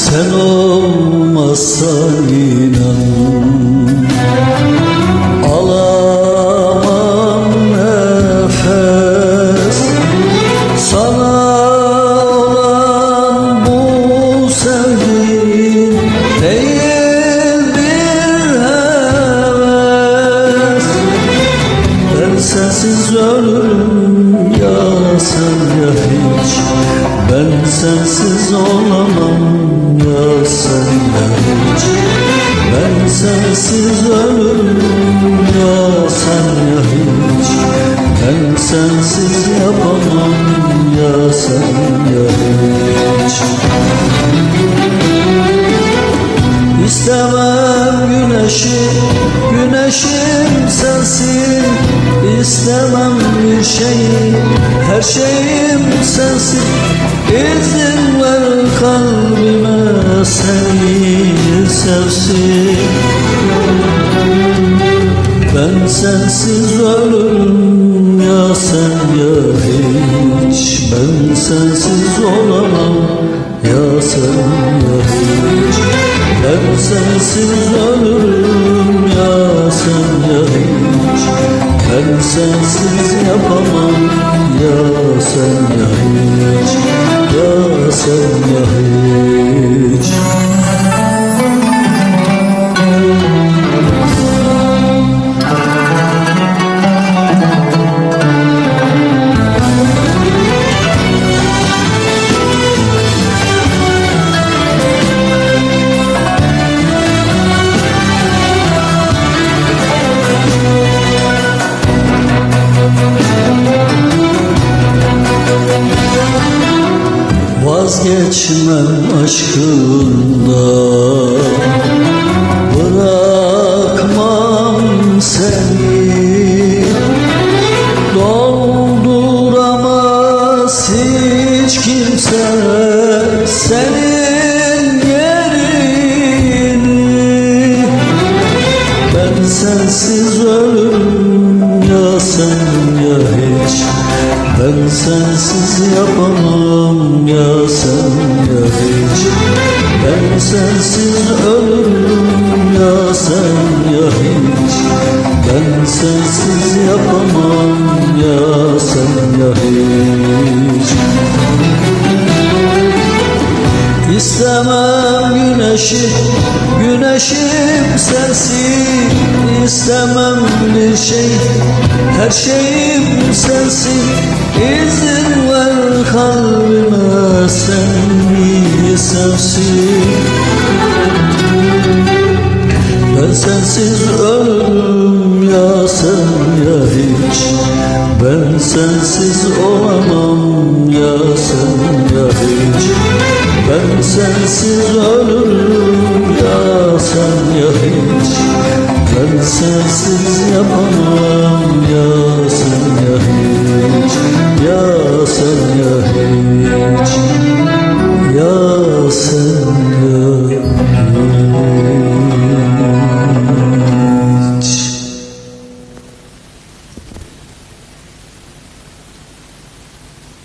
Sen olmazsan inan alamam nefes. Sana olan bu sevgim değil bir heves. Ben sensiz ölürüm ya sen ya hiç. Ben sensiz olamam ya sen ya hiç. Ben sensiz ölürüm ya sen ya hiç. Ben sensiz yapamam ya sen ya hiç. İstemem güneşi, güneşim sensin. İstemem bir şeyi, her şeyim sensin. İzin ver kalbime seni sevsin. Ben sensiz ölürüm ya sen ya hiç. Ben sensiz olamam ya sen ya hiç. Ben sensiz ölürüm ya sen ya hiç. Ben sensiz yapamam ya sen ya hiç. Ya sen ya hiç. Vazgeçmem aşkından, bırakmam seni. Dolduramaz hiç kimse senin yerini. Ben sensiz ölürüm ya sen ya hiç. Ben sensiz yapamam ya sen ya hiç. Ben sensiz ölürüm ya sen ya hiç. Ben sensiz yapamam ya sen ya hiç. İstemem güneşi, güneşim sensin. İstemem bir şey, her şeyim sensin. İzin ver kalbime seni sevsin. Ben sensiz ölürüm ya sen ya hiç. Ben sensiz olamam ya sen ya hiç. Ben sensiz ölürüm